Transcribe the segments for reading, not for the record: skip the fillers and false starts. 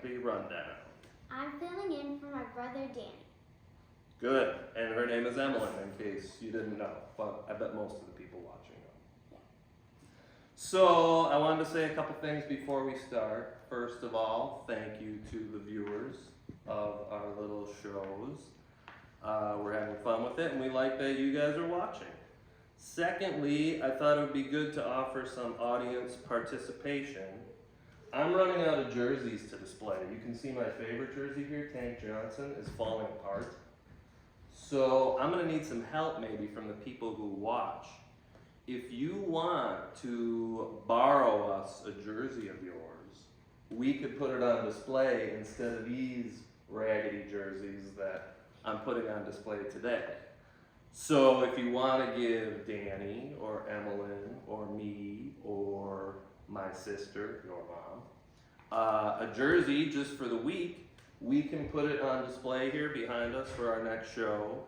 weekly rundown. I'm filling in for my brother Danny. Good. And her name is Emalyn, in case you didn't know. But I bet most of the people watching know. Yeah. So I wanted to say a couple things before we start. First of all, thank you to the viewers of our little shows. We're having fun with it, and we like that you guys are watching. Secondly, I thought it would be good to offer some audience participation. I'm running out of jerseys to display. You can see my favorite jersey here, Tank Johnson, is falling apart. So I'm going to need some help maybe from the people who watch. If you want to borrow us a jersey of yours, we could put it on display instead of these raggedy jerseys that I'm putting on display today. So if you want to give Danny or Emalyn or me or my sister, your mom, a jersey just for the week, we can put it on display here behind us for our next show,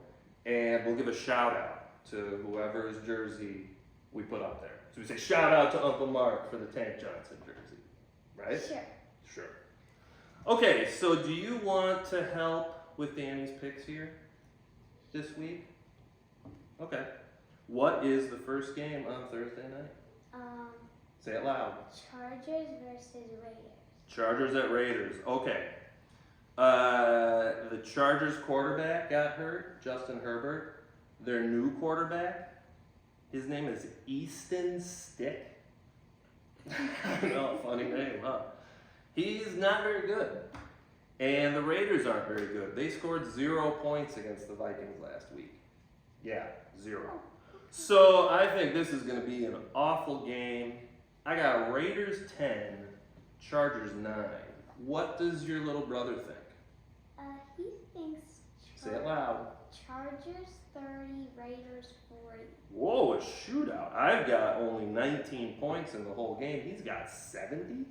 and we'll give a shout out to whoever's jersey we put up there. So we say shout out to Uncle Mark for the Tank Johnson jersey, right? Sure. Sure. Okay, so do you want to help with Danny's picks here this week? Okay. What is the first game on Thursday night? Say it loud. Chargers versus Raiders. Chargers at Raiders. Okay. The Chargers quarterback got hurt, Justin Herbert. Their new quarterback, his name is Easton Stick. I know, funny name, huh? He's not very good. And the Raiders aren't very good. They scored 0 points against the Vikings last week. Yeah, 0. So I think this is going to be an awful game. I got Raiders 10, Chargers 9. What does your little brother think? He thinks Say it loud. Chargers 30, Raiders 40. Whoa, a shootout. I've got only 19 points in the whole game. He's got 70?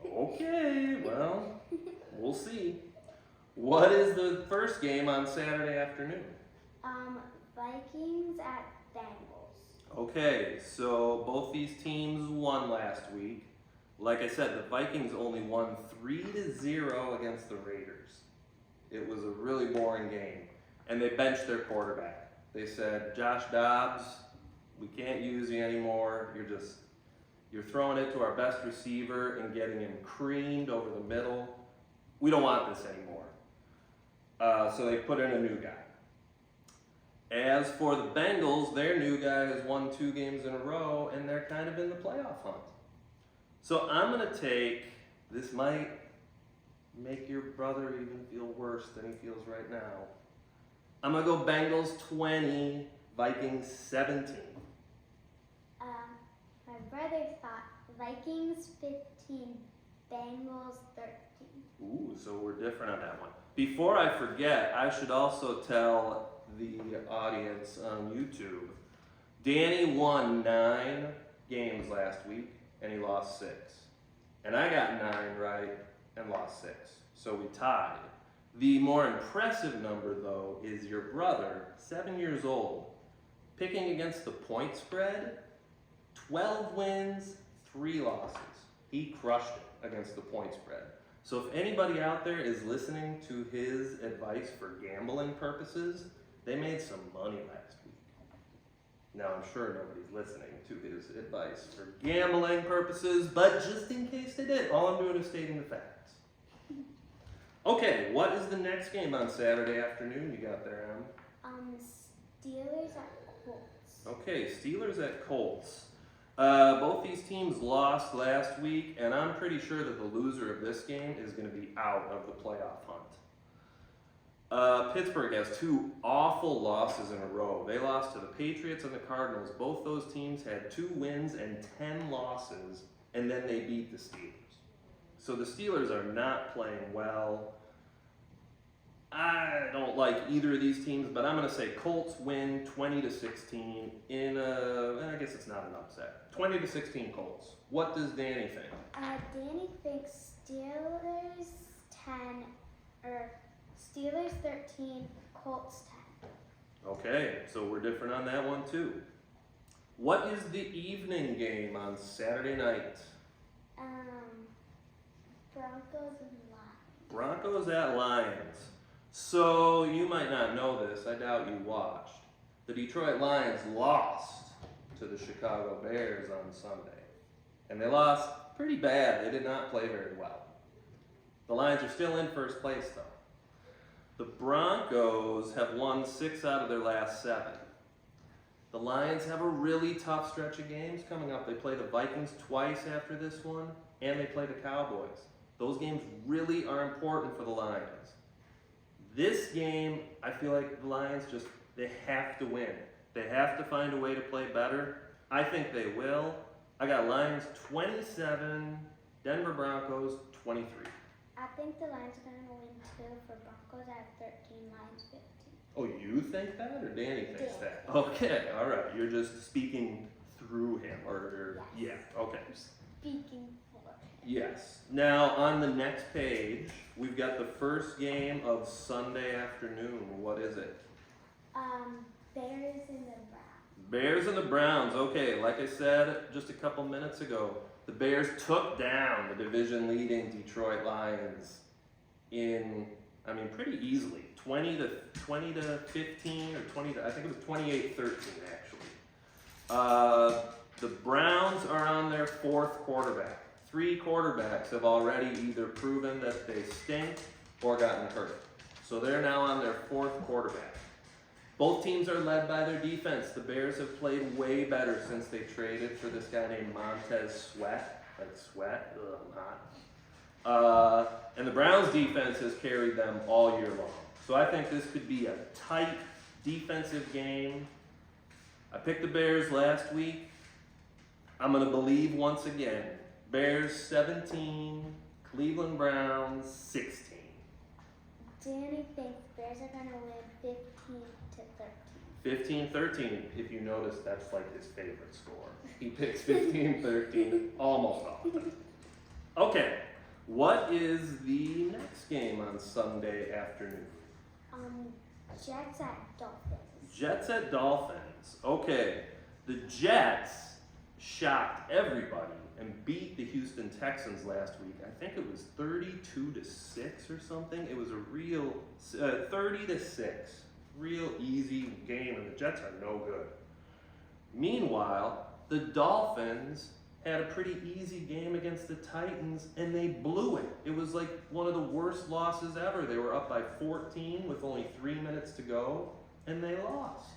Okay, well, we'll see. What is the first game on Saturday afternoon? Vikings at Bengals. Okay, so both these teams won last week. Like I said, the Vikings only won 3-0 against the Raiders. It was a really boring game. And they benched their quarterback. They said, Josh Dobbs, we can't use you anymore. You're throwing it to our best receiver and getting him creamed over the middle. We don't want this anymore. So they put in a new guy. As for the Bengals, their new guy has won 2 games in a row, and they're kind of in the playoff hunt. So I'm going to take, this might make your brother even feel worse than he feels right now. I'm going to go Bengals 20, Vikings 17. My brother thought Vikings 15, Bengals 13. Ooh, so we're different on that one. Before I forget, I should also tell the audience on YouTube, Danny won 9 games last week, and he lost 6. And I got 9 right and lost 6. So we tied. The more impressive number, though, is your brother, 7 years old, picking against the point spread, 12 wins, 3 losses. He crushed it against the point spread. So if anybody out there is listening to his advice for gambling purposes, they made some money last week. Now, I'm sure nobody's listening to his advice for gambling purposes, but just in case they did, all I'm doing is stating the facts. Okay, what is the next game on Saturday afternoon you got there, Em? Steelers at Colts. Okay, Steelers at Colts. Both these teams lost last week, and I'm pretty sure that the loser of this game is going to be out of the playoff hunt. Pittsburgh has 2 awful losses in a row. They lost to the Patriots and the Cardinals. Both those teams had 2 wins and 10 losses, and then they beat the Steelers. So the Steelers are not playing well. I don't like either of these teams, but I'm going to say Colts win 20-16 in a, I guess it's not an upset. 20-16 Colts. What does Danny think? Danny thinks Steelers 10, or Steelers 13, Colts 10. Okay, so we're different on that one too. What is the evening game on Saturday night? Broncos and Broncos at Lions. So you might not know this, I doubt you watched. The Detroit Lions lost to the Chicago Bears on Sunday. And they lost pretty bad. They did not play very well. The Lions are still in first place though. The Broncos have won 6 out of their last 7. The Lions have a really tough stretch of games coming up. They play the Vikings twice after this one, and they play the Cowboys. Those games really are important for the Lions. This game, I feel like the Lions they have to win. They have to find a way to play better. I think they will. I got Lions 27, Denver Broncos 23. I think the Lions are going to win too. For Broncos, I have 13, Lions 15. Oh, you think that, or Danny thinks Danny. that? Okay, all right. You're just speaking through him, Yes. yeah, okay. Speaking for him. Yes. Now, on the next page, we've got the first game of Sunday afternoon. What is it? Bears and the Browns. Bears and the Browns. Okay, like I said just a couple minutes ago, the Bears took down the division-leading Detroit Lions pretty easily. 20 to 15, or 20 to, I think it was 28-13 actually. The Browns are on their 4th quarterback. 3 quarterbacks have already either proven that they stink or gotten hurt. So they're now on their 4th quarterback. Both teams are led by their defense. The Bears have played way better since they traded for this guy named Montez Sweat. Like Sweat, ugh, I'm hot. And the Browns defense has carried them all year long. So I think this could be a tight defensive game. I picked the Bears last week. I'm going to believe once again. Bears 17, Cleveland Browns 16. Danny thinks Bears are going to win 15 to 13. 15-13, if you notice, that's like his favorite score. He picks 15-13 almost often. Okay, what is the next game on Sunday afternoon? Jets at Dolphins. Jets at Dolphins. Okay, the Jets shocked everybody and beat the Houston Texans last week. I think it was 32-6 or something. It was a real 30-6. Real easy game, and the Jets are no good. Meanwhile, the Dolphins had a pretty easy game against the Titans, and they blew it. It was like one of the worst losses ever. They were up by 14 with only 3 minutes to go, and they lost.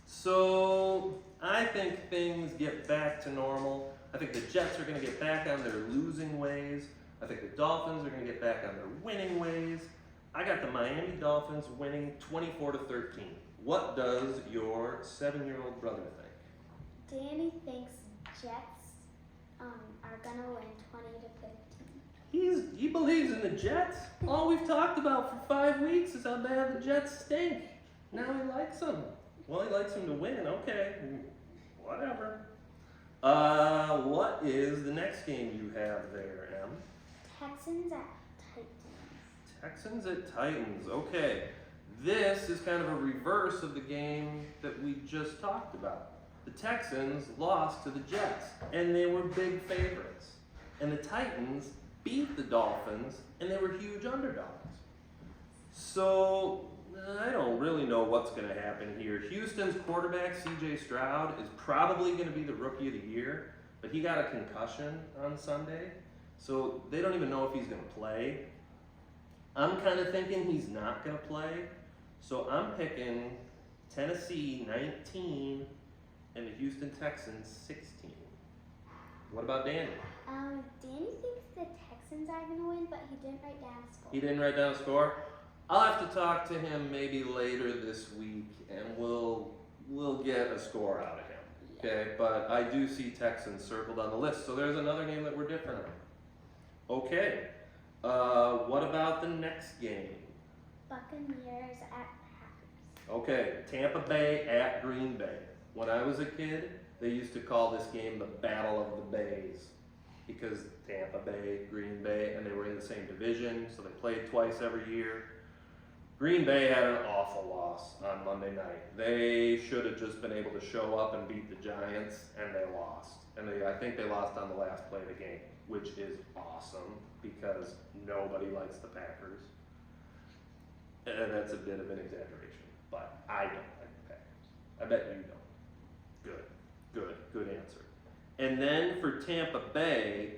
So I think things get back to normal. I think the Jets are going to get back on their losing ways. I think the Dolphins are going to get back on their winning ways. I got the Miami Dolphins winning 24-13. What does your 7-year-old brother think? Danny thinks Jets are going to win 20-15. He believes in the Jets. All we've talked about for 5 weeks is how bad the Jets stink. Now he likes them. Well, he likes them to win. Okay, whatever. What is the next game you have there, Em? Texans at Titans. Texans at Titans. Okay, this is kind of a reverse of the game that we just talked about. The Texans lost to the Jets, and they were big favorites. And the Titans beat the Dolphins, and they were huge underdogs. So I don't really know what's going to happen here. Houston's quarterback, C.J. Stroud, is probably going to be the Rookie of the Year, but he got a concussion on Sunday, so they don't even know if he's going to play. I'm kind of thinking he's not going to play, so I'm picking Tennessee 19 and the Houston Texans 16. What about Danny? Danny thinks the Texans are going to win, but he didn't write down a score. He didn't write down a score? I'll have to talk to him maybe later this week, and we'll get a score out of him. Okay, but I do see Texans circled on the list, so there's another game that we're different on. Okay, what about the next game? Buccaneers at Packers. Okay, Tampa Bay at Green Bay. When I was a kid, they used to call this game the Battle of the Bays, because Tampa Bay, Green Bay, and they were in the same division, so they played twice every year. Green Bay had an awful loss on Monday night. They should have just been able to show up and beat the Giants, and they lost. And I think they lost on the last play of the game. which is awesome because nobody likes the Packers. And that's a bit of an exaggeration, but I don't like the Packers. I bet you don't. Good answer. And then for Tampa Bay,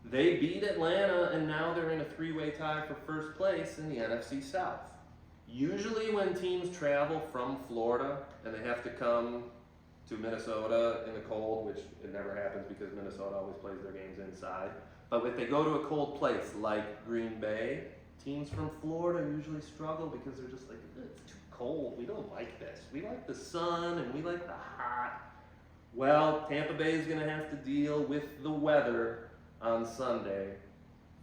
they beat Atlanta and now they're in a three-way tie for first place in the NFC South. Usually when teams travel from Florida and they have to come to Minnesota in the cold, which it never happens because Minnesota always plays their games inside, but if they go to a cold place like Green Bay, teams from Florida usually struggle because they're just like, it's too cold, we don't like this. We like the sun and we like the hot. Well, Tampa Bay is going to have to deal with the weather on Sunday.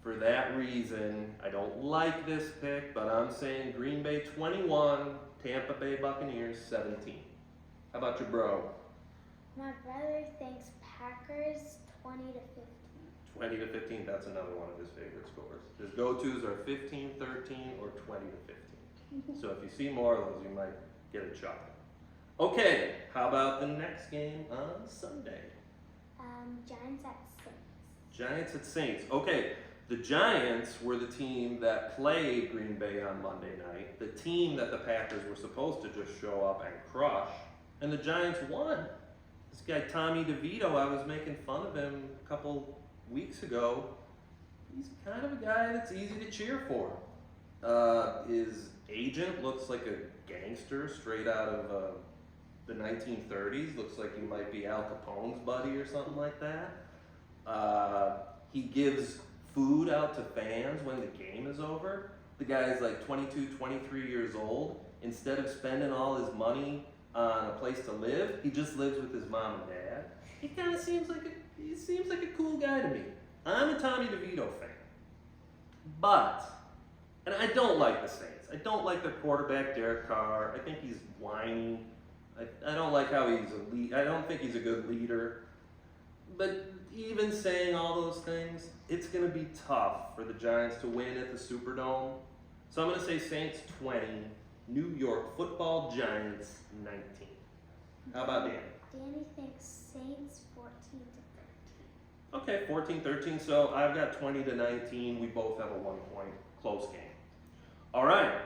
For that reason, I don't like this pick, but I'm saying Green Bay 21, Tampa Bay Buccaneers 17. How about your bro? My brother thinks Packers 20 to 15. 20 to 15, that's another one of his favorite scores. His go-tos are 15, 13, or 20 to 15. So if you see more of those, you might get a chuckle. Okay, how about the next game on Sunday? Giants at Saints. Giants at Saints. Okay, the Giants were the team that played Green Bay on Monday night, the team that the Packers were supposed to just show up and crush, and the Giants won. This guy Tommy DeVito, I was making fun of him a couple weeks ago. He's kind of a guy that's easy to cheer for. His agent looks like a gangster straight out of the 1930s. Looks like he might be Al Capone's buddy or something like that. He gives food out to fans when the game is over. The guy's like 22, 23 years old. Instead of spending all his money on a place to live, he just lives with his mom and dad. He kind of seems like a cool guy to me. I'm a Tommy DeVito fan. And I don't like the Saints. I don't like their quarterback, Derek Carr. I think he's whiny. I don't like how he's a lead. I don't think he's a good leader. But even saying all those things, it's going to be tough for the Giants to win at the Superdome. So I'm going to say Saints 20, New York Football Giants 19. How about Dan? Danny thinks Saints 14 to 13. Okay, 14-13. So I've got 20 to 19. We both have a 1-point close game. All right.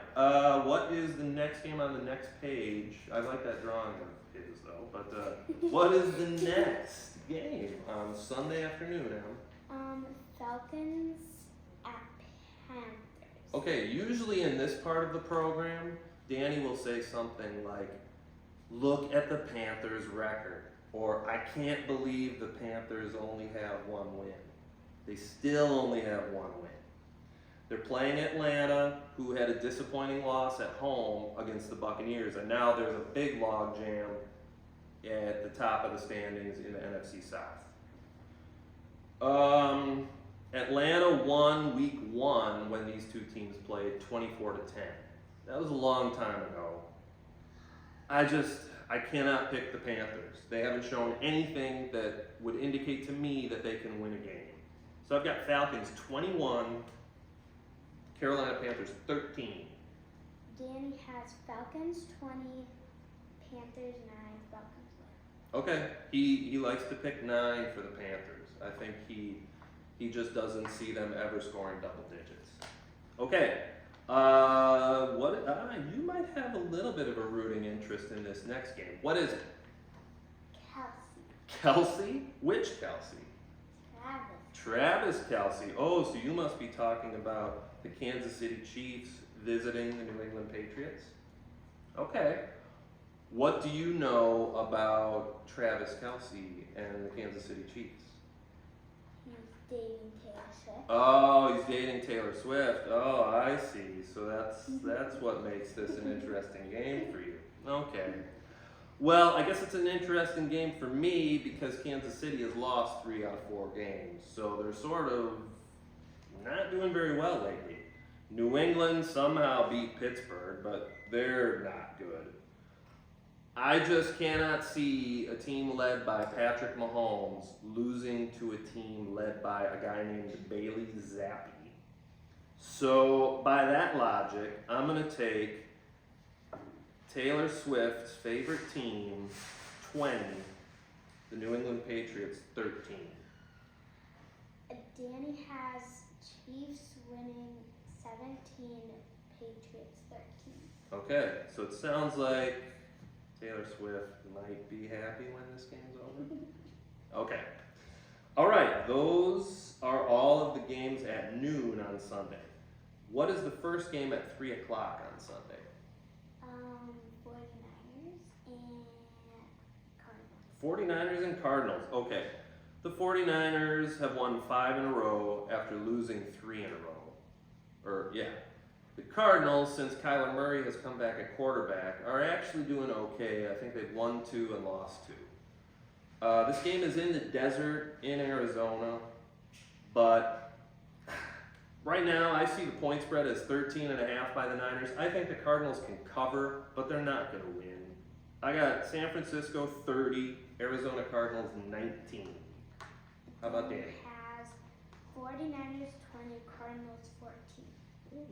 What is the next game on the next page? I like that drawing of his though. But what is the next game on Sunday afternoon, Em? Falcons at Panthers. Okay, usually in this part of the program, Danny will say something like, look at the Panthers' record, or I can't believe the Panthers only have one win. They still only have one win. They're playing Atlanta, who had a disappointing loss at home against the Buccaneers, and now there's a big log jam at the top of the standings in the NFC South. Atlanta won week 1 when these two teams played 24 to 10. That was a long time ago. I cannot pick the Panthers. They haven't shown anything that would indicate to me that they can win a game. So I've got Falcons 21, Carolina Panthers 13. Danny has Falcons 20, Panthers 9, Falcons 11. Okay, he likes to pick 9 for the Panthers. I think he just doesn't see them ever scoring double digits. Okay, you might have a little bit of a rooting interest in this next game. What is it? Kelsey. Kelsey? Which Kelsey? Travis. Travis Kelsey. Oh, so you must be talking about the Kansas City Chiefs visiting the New England Patriots? Okay. What do you know about Travis Kelsey and the Kansas City Chiefs? He's dating Taylor Swift. Oh, he's dating Taylor Swift. Oh, I see. So that's what makes this an interesting game for you. Okay. Well, I guess it's an interesting game for me because Kansas City has lost 3 out of 4 games. So they're sort of not doing very well lately. New England somehow beat Pittsburgh, but they're not good. I just cannot see a team led by Patrick Mahomes losing to a team led by a guy named Bailey Zappi. So by that logic, I'm going to take Taylor Swift's favorite team, 20, the New England Patriots, 13. Danny has Chiefs winning 17, Patriots 13. Okay, so it sounds like Taylor Swift might be happy when this game's over. Okay. All right, those are all of the games at noon on Sunday. What is the first game at 3 o'clock on Sunday? 49ers and Cardinals. 49ers and Cardinals. Okay. The 49ers have won 5 in a row after losing 3 in a row. The Cardinals, since Kyler Murray has come back at quarterback, are actually doing okay. I think they've won 2 and lost 2. This game is in the desert in Arizona, but right now I see the point spread as 13.5 by the Niners. I think the Cardinals can cover, but they're not going to win. I got San Francisco 30, Arizona Cardinals 19. How about Danny? Has 49ers 20, Cardinals 14.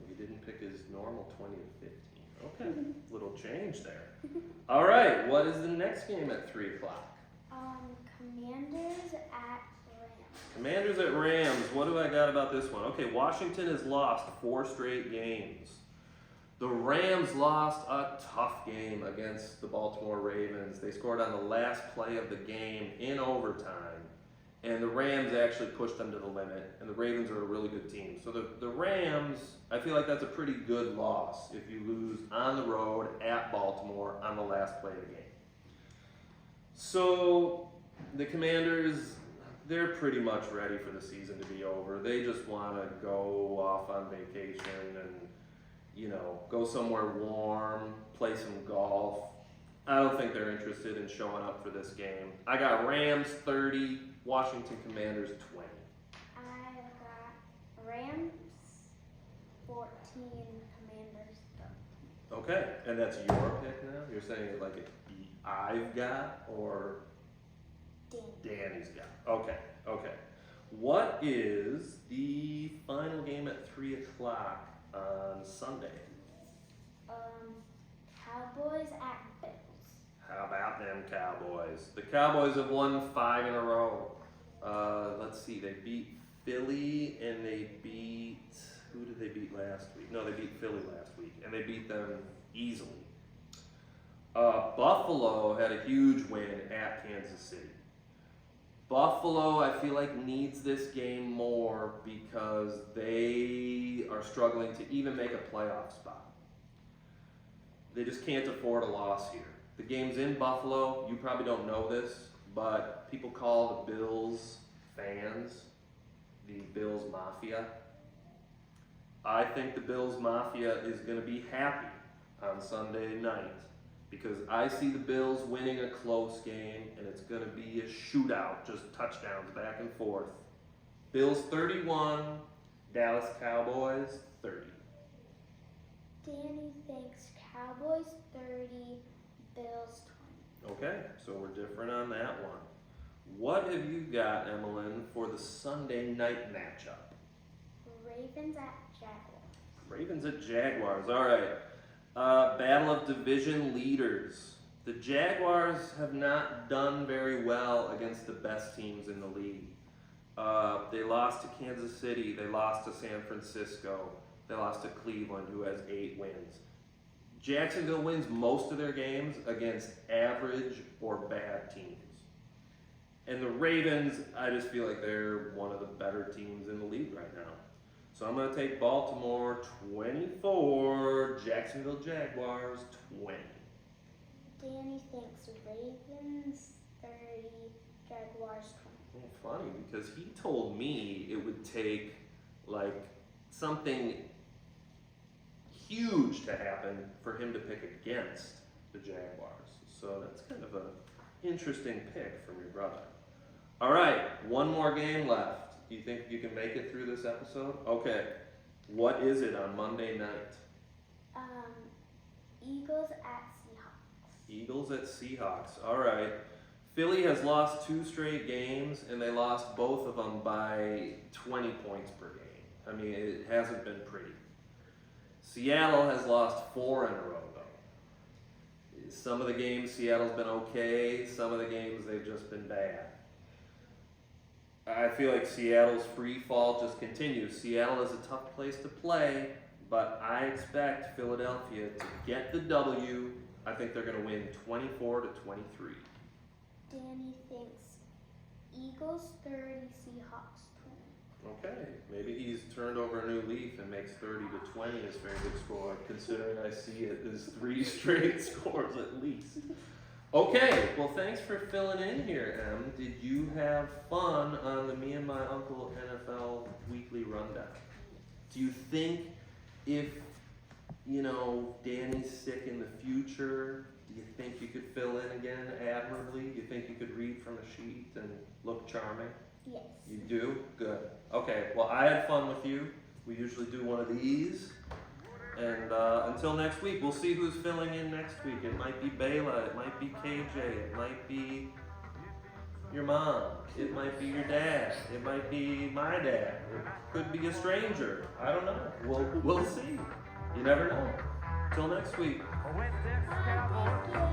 He didn't pick his normal 20 to 15. Okay, little change there. All right, what is the next game at 3 o'clock? Commanders at Rams. Commanders at Rams. What do I got about this one? Okay, Washington has lost 4 straight games. The Rams lost a tough game against the Baltimore Ravens. They scored on the last play of the game in overtime. And the Rams actually pushed them to the limit. And the Ravens are a really good team. So the Rams, I feel like that's a pretty good loss if you lose on the road at Baltimore on the last play of the game. So the Commanders, they're pretty much ready for the season to be over. They just want to go off on vacation and, go somewhere warm, play some golf. I don't think they're interested in showing up for this game. I got Rams 30, Washington Commanders 20. I got Rams 14, Commanders 13. Okay, and that's your pick now? You're saying it like I've got or Danny's got? Okay. What is the final game at 3 o'clock on Sunday? Cowboys at Bills. How about them Cowboys? The Cowboys have won 5 in a row. Let's see, they beat Philly and they beat, who did they beat last week? No, they beat Philly last week and they beat them easily. Buffalo had a huge win at Kansas City. Buffalo, I feel like, needs this game more because they are struggling to even make a playoff spot. They just can't afford a loss here. The game's in Buffalo. You probably don't know this, but people call the Bills fans the Bills Mafia. I think the Bills Mafia is going to be happy on Sunday night because I see the Bills winning a close game and it's going to be a shootout, just touchdowns back and forth. Bills 31, Dallas Cowboys 30. Danny thinks Cowboys 30, Bills 20. Okay, so we're different on that one. What have you got, Emalyn, for the Sunday night matchup? Ravens at Jaguars. Ravens at Jaguars, all right. Battle of division leaders. The Jaguars have not done very well against the best teams in the league. They lost to Kansas City, they lost to San Francisco, they lost to Cleveland, who has 8 wins. Jacksonville wins most of their games against average or bad teams. And the Ravens, I just feel like they're one of the better teams in the league right now. So I'm going to take Baltimore 24, Jacksonville Jaguars 20. Danny thinks Ravens 30, Jaguars 20. Well, funny, because he told me it would take like something huge to happen for him to pick against the Jaguars. So that's kind of an interesting pick from your brother. All right, one more game left. Do you think you can make it through this episode? Okay. What is it on Monday night? Eagles at Seahawks. Eagles at Seahawks. All right. Philly has lost 2 straight games, and they lost both of them by 20 points per game. I mean, it hasn't been pretty. Seattle has lost 4 in a row, though. Some of the games Seattle's been okay. Some of the games they've just been bad. I feel like Seattle's free fall just continues. Seattle is a tough place to play, but I expect Philadelphia to get the W. I think they're going to win 24-23. Danny thinks Eagles 30, Seahawks 20. Okay, maybe he's turned over a new leaf and makes 30-20 his favorite score, considering I see it as 3 straight scores at least. Okay, well thanks for filling in here, Em. Did you have fun on the Me and My Uncle NFL weekly rundown? Do you think if, Danny's sick in the future, do you think you could fill in again admirably? Do you think you could read from a sheet and look charming? Yes. You do? Good. Okay, well I had fun with you. We usually do one of these. And until next week, we'll see who's filling in next week. It might be Bayla, it might be KJ, it might be your mom, it might be your dad, it might be my dad, it could be a stranger. I don't know. We'll see. You never know. Till next week. Thank you.